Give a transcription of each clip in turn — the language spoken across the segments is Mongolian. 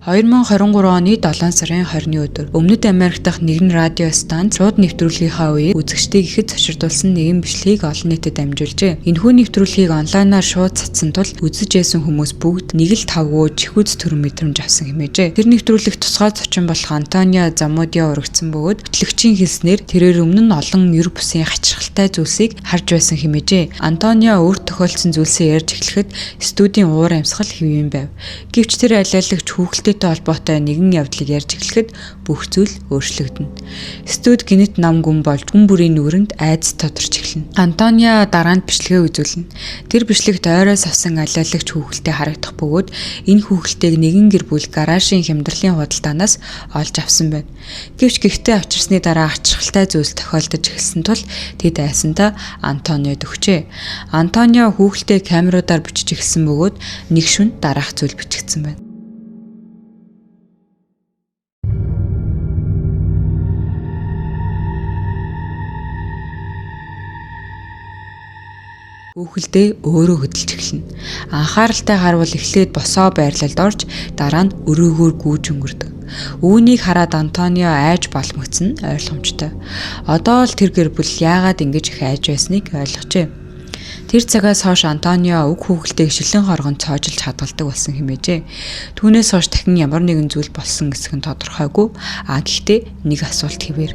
2023 оны 7 сарын 20-ны өдөр Өмнөд Америк дахь нэгэн радио станц шууд нэвтрүүлгийнхаа үеэр үзэгчдийг ихэд цочирдуулсан нэгэн бичлэгийг олон нийтэд амжуулжээ. Энэхүү нэвтрүүлгийг онлайнаар шууд цацсан тул үзэж байсан хүмүүс бүгд 1.5 чихүүц төрөн мэдрэмж авсан хэмээжээ. Тэр нэвтрүүлэг тусгай зочин болох Антонио Заммудиа урагдсан бөгөөд хөтлөгчийн хэлснээр тэрээр өмнө нь олон ер бусын хачирхалтай зүйлсийг харж байсан хэмээжээ. Антонио өөрт тохиолдсон зүйлсээ ярьж эхлэхэд студийн уур амьсгал хэвэн байв. Гэвч тэр алиалагч хүүхэлтэй холбоотой нэгэн явдлыг ярьж эхлэхэд бүх зүйл өөрчлөгдөнө. Студ гинэт нам гүн болж хүн бүрийн нүрэнд айдас тодорч эхэлнэ. Антонио дараанд бичлэгээ үзүүлнэ. Тэр бичлэгт ойроос авсан алиалагч хүүхэлтэй харагдах бөгөөд энэ хүүхэлтэйг нэгэн гэр бүл гаражийн хямдралын худалдаанаас олж авсан байна. Гэвч гихтээ авчирсны дараа хачирхалтай зүйлс тохиолдож эхэлсэн тул тэд айсандаа Антониод өгчээ. Антонио хүүхэлтэй камеруудаар бичиж эхэлсэн бөгөөд нэг шөнө дараах зүйл бичигдсэн байна. Хүүхэлдээ өөрөө хөдөлж эхэлнэ. Анхааралтай харвал эхлээд босоо байрлалд орж дараа нь өрөөгөөр гүйж өнгөрдөг. Үүнийг хараад Антонио айж балмагцсан ойлгомжтой. Одоо л тэр гэр бүл яагаад ингэж их айж байсныг ойлгожээ. Тэр цагаас хойш Антонио уг хүүхэлтэйг шилэн хоргонд цоожilж хадгалдаг болсон хэмээжээ. Түүнээс хойш дахин ямар нэгэн зүйл болсон гэсэн нь тодорхойгүй. Гэхдээ нэг асуулт хэвээр.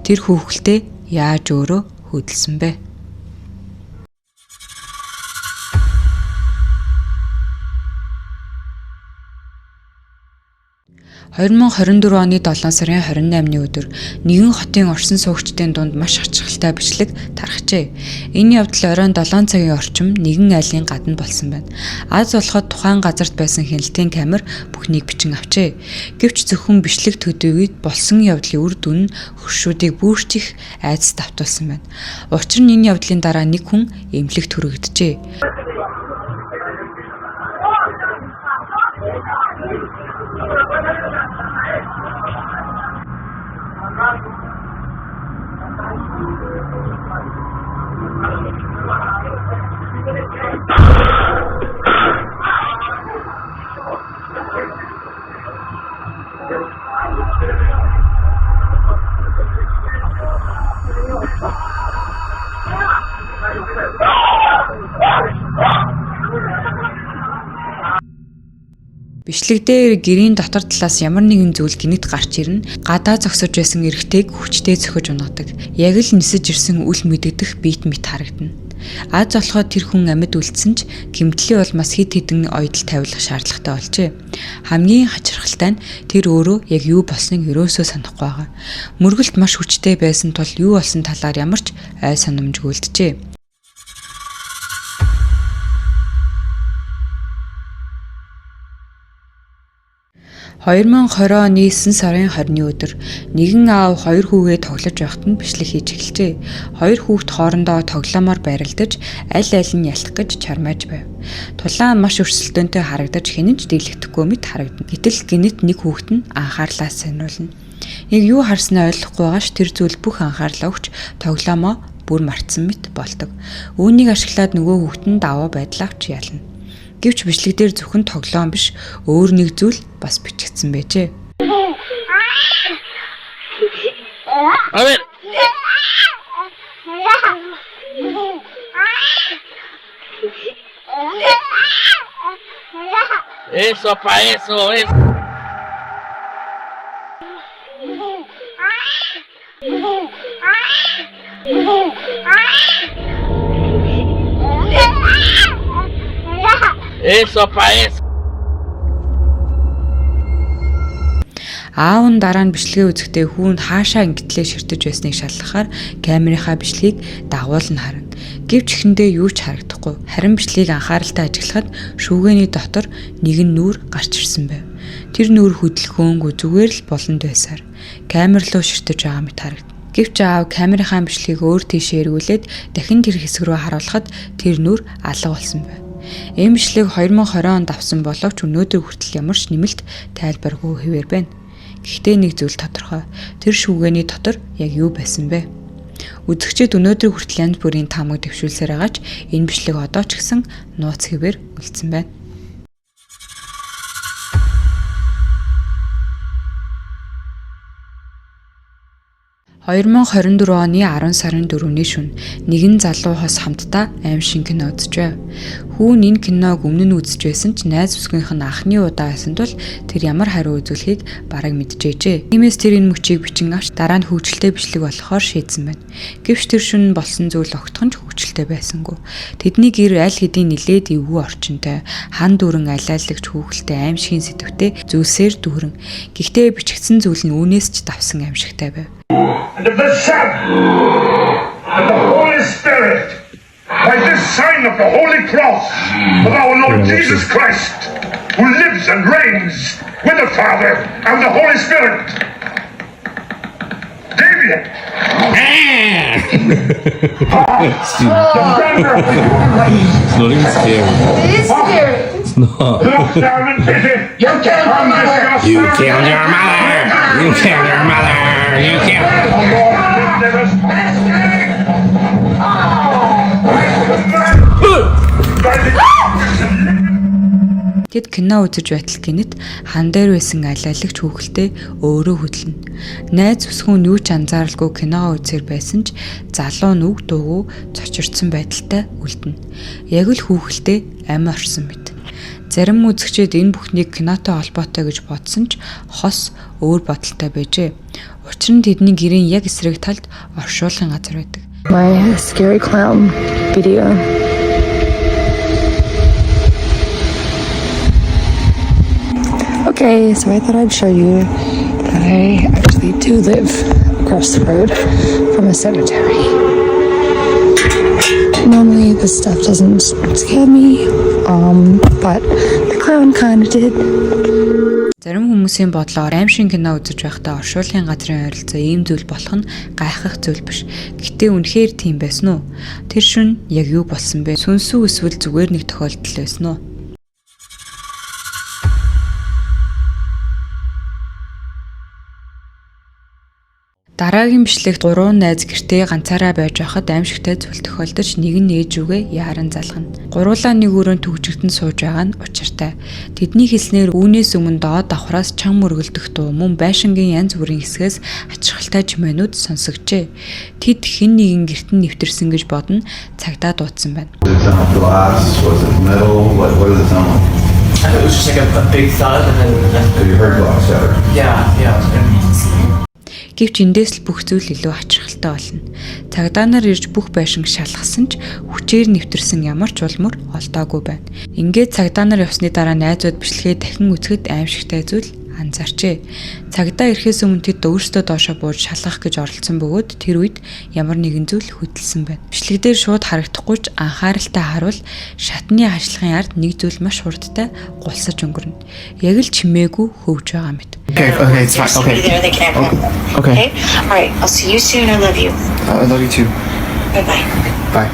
Тэр хүүхэлтэй яаж өөрөө хөдөлсөн бэ? 2024 оны 7 сарын 28-ны өдөр нэгэн хотын орсон суугчдын дунд маш хачирхалтай бичлэг тархжээ. Энэ явдал оройн 7 цагийн орчим нэгэн айлын гадна болсон байна. Аз болоход тухайн газарт байсан хяналтын камер бүхнийг бичин авчээ. Гэвч зөвхөн бичлэг төдийгүй болсон явдлын үр дүн нь хөршүүдийг бүрчих айдас давтуулсан байна. Учир нь энэ явдлын дараа нэг хүн эмнэлэгт хүрэгджээ. Бичлэг дээр гэрийн дотор талаас ямар нэгэн зүйл гинэт гарч ирнэ. Гадаа зогсож байсан эрэгтэйг хүчтэй зөхөж унагадаг. Яг л нисэж ирсэн үл мэдэгдэх бит мэт харагдана. Аз болоход тэр хүн амьд үлдсэн ч гэмтлийн улмаас хэд хэдэн ойдол тавилах шаардлагатай болжээ. Хамгийн хачирхалтай нь тэр өөрөө яг юу болсныг ерөөсөө санахгүй байгаа. Мөргөлт маш хүчтэй байсан тул юу болсон талаар ямар ч ой санамжгүй үлджээ. 2020 оны 9 сарын 20-ны өдөр нэгэн аав хоёр хүүгээ тоглож байхад нь бичлэг хийж эхэлжээ. Хоёр хүүхэд хоорондоо тоглоомоор байралдаж аль нь ялах гэж чармааж байв. Тулаан маш өрсөлдөөнтэй харагдаж хинэн ч дийлэгдэхгүй мэт харагдана. Гэтэл гинэт нэг хүүхэд нь анхаарлаа сонирхолно. Яг юу харснаа ойлгохгүй байгаач тэр зүйл бүх анхаарлаа өгч тоглоомоо бүр мартсан мэт болдог. Үүнийг ашиглаад нөгөө хүүхэд нь даваа байдлаа авч ялна. Гэвч бичлэг дээр зөвхөн тоглоом биш, өөр нэг зүйл бас бичигдсэн байжээ. Eso pa eso es. Eso pa eso. Аав нь дараа нь бичлэгээ үзэхдээ хүүнд хаашаа ингэтлээ ширтэж байсныг шалгахаар камерынхаа бичлэгийг дагуулна харна. Гэвч ихэндээ юу ч харагдахгүй. Харин бичлэгийг анхааралтай ажиглахад шүүгээний дотор нэгэн нүүр гарч ирсэн байв. Тэр нүүр хөдөлгөөнгүй зүгээр л болонд байсаар камер руу ширтэж байгаа мэт харагдана. Гэвч аав камерынхаа бичлэгийг өөр тийшээ эргүүлээд дахин тэр хэсэг рүү харуулхад тэр нүүр алга болсон байв. Энэ бичлэг 2020 онд авсан боловч өнөөдөр хүртэл ямар ч нэмэлт тайлбаргүй хэвээр байна. Гэхдээ нэг зүйл тодорхой. Тэр шүүгээний дотор яг юу байсан бэ? Үзэгчид өнөөдөр хүртэл янз бүрийн таамаг дэвшүүлсээр байгаач энэ бичлэг одоо ч гэсэн нууц хэвээр үлдсэн байна. 2024 оны 10 сарын 4-ний шөнө нэгэн залуу хос хамтдаа аимшиг кино үзжээ. Хүүн энэ киног өмнө нь үзэж байсан ч найз бүсгийнх нь анхны удаа байсан тул тэр ямар хариу үзүүлэхийг бараг мэдчихэжээ. Тиймээс тэр энэ мөчийг бичин авч дараа нь хөвгчлөлтэй бичлэг болохоор шийдсэн байна. Гэвч тэр шөнө болсон зүйл огтхон ч хөвгчлөлтэй байсангүй. Тэдний гэр аль хэдийн нилээд эвгүй орчинтой, хан дүүрэн алайлагч хүүхэлтэй аимшигын сэдвтэй зүйлсээр дүүрэн. Гэхдээ бичигдсэн зүйл нь үүнээс ч давсан аимшигтай байв. And of the Son, and the Holy Spirit, by this sign of the Holy Cross of our Lord Jesus Christ, who lives and reigns with the Father and the Holy Spirit. David! It's not even scary. It is scary. It's not. Look down and pity. You killed my mother. You killed your mother! You killed your mother! You killed... Тэд кино үзэж байтал гинэт хан дээр байсан алайлагч хүүхэлтэй өөрөө хөдлөнө. Найз бүсгүүн юу ч анзааралгүй киногоо үзээр байсан ч залуу нь үг дуугүй цочирдсан байдалтай үлдэнэ. Яг л хүүхэлтэй амь орсон мэт. Зарим үзэгчид энэ бүхнийг кинотой холбоотой гэж бодсон ч хос өөр бодолтой байжээ. Учир нь тэдний гэрийн яг эсрэг талд оршуулгын газар байдаг. My scary clown video. Okay, so I thought I'd show you that I actually do live across the road from a cemetery. Normally this stuff doesn't scare me, but the clown kind of did. Зарим хүмүүсийн бодлоор аимшиг кино үзэж байхдаа оршуулгын газрын ойролцоо ийм зүйл болох нь гайхах зүйл биш. Гэтэ үнэхээр тийм байсан уу? Тэр шөнө яг юу болсон бэ? Сүнсүү эсвэл зүгээр нэг тохиолдол байсан уу? Дараагийн бичлэгт 3 найз гэртээ ганцаараа байж байхад аимшигтай зүйл тохиолдож нэг нь ээж үгээ яаран залгана. Гуруулаа нэг өрөөнд төгжигдэн сууж байгаа нь учиртай. Тэдний хэлснээр үүнээс өмнө доод давхраас чан мөргөлдөх дуу мөн байшингийн янз бүрийн хэсгээс ачирхалтай жимээнүүд сонсогджээ. Тэд хэн нэгэн гэрт нь нэвтэрсэн гэж бодно цагдаа дуудсан байна. Glass, was it metal? What did it sound like? It was just like a big thud and then So you heard glass shatter? yeah. Гэвч эндээс л бүх зүйл илүү ачирхалтай болно. Цагдаа нар ирж бүх байшинг шалгасан ч хүчээр нэвтэрсэн ямар ч улмөр олдоогүй байна. Ингээд цагдаа нар явсны дараа найзууд бичлэгээ дахин үзэхэд аимшигтай зүйл анзаарчээ. Цагдаа ирэхээс өмнө тэд өөрсдөө доошоо бууж шалгах гэж оролцсон бөгөөд тэр үед ямар нэгэн зүйл хөдөлсөн байна. Бичлэгдэр шууд харагдахгүй ч анхааралтай харуул шатны ажлахын ард нэг зүйл маш хурдтай гулсаж өнгөрнө. Яг л чимээгүй хөвж байгаа мэт. Okay, it's fine. Okay. There, they can't. Okay. All right, I'll see you soon. I love you. I love you too. Bye-bye. Bye.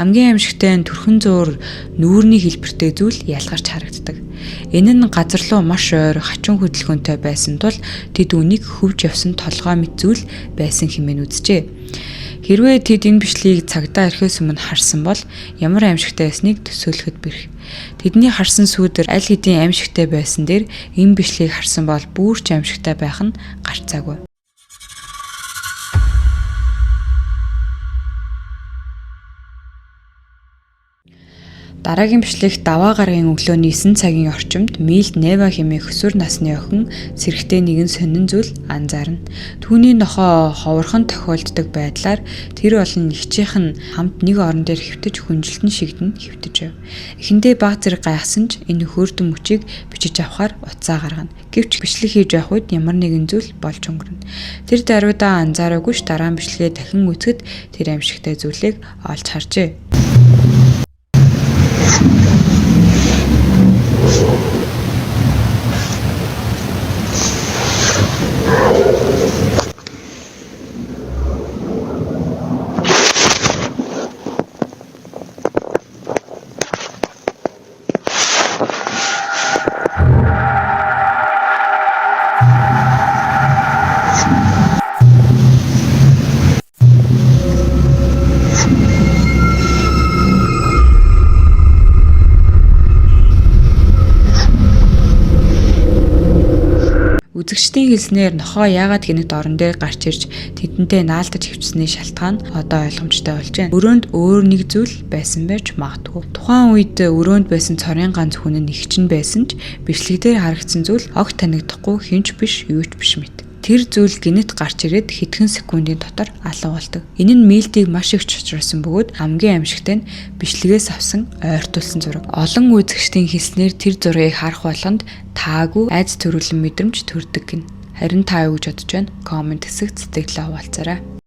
Хамгийн аимшигтай нь төрхөн зуур нүүрний хэлбэртэй зүйл ялгарч харагддаг. Энэ нь газар руу маш ойр хачин хөдөлгөөнтэй байсан тул тэд үнийг хөвж явсан толгой мэт зүйл байсан хэмээн үзжээ. Хэрвээ тэд энэ бичлэгийг цагдаа ирэхээс өмнө харсан бол ямар аимшигтай байсныг төсөөлөхөд бэрх. Тэдний харсан сүүдэр аль хэдийн аимшигтай байсан дээр энэ бичлэгийг харсан бол бүр ч аимшигтай байх нь гарцаагүй. Дараагийн бичлэгт даваа гарагийн өглөөний 9 цагийн орчимд Милд Нева хэмээх өсвөр насны охин сэрэгтэй нэгэн сонин зүйл анзаарна. Түүний нохоо ховорхон тохиолддог байдлаар тэр болон нэгчийнх нь хамт нэг орон дээр хэвтэж хүнжилтэн шигдэн хэвтэж яв. Эхэндээ баг зэрэг гайхсан ч энэ хөөрдөн мөчийг бичиж авахар уцаа гаргана. Гэвч бичлэг хийж явах үед ямар нэгэн зүйл болж өнгөрнө. Тэр даруйдаа анзаараагүй ш дараа нь бичлэгээ дахин үзэхэд тэр аимшигтай зүйлийг олж харжээ. Үзэгчдийн хэлснээр нохоо яагаад гинэт орон дээр гарч ирж тэдэнтэй наалдаж хөвчсөний шалтгаан одоо ойлгомжтой болж байна. Өрөөнд өөр нэг зүйл байсан байж магадгүй. Тухайн үед өрөөнд байсан цорын ганц хүн нь эгч нь байсан ч бичлэгдээр харагдсан зүйл огт танигдахгүй хинч биш юу ч биш мэт. Тэр зүйл гинэт гарч ирээд хэдхэн секундын дотор алга болдог. Энэ нь Милдийг маш их чочроосон бөгөөд хамгийн аимшигтай нь бичлэгээс авсан ойртуулсан зураг. Олон үзэгчдийн хэлснээр тэр зургийг харах болгонд таагүй айц төрүүлэн мэдрэмж төрдөг гин. Харин та юу гэж бодож байна? Комент хэсэгт сэтгэлээ хуваалцаарай.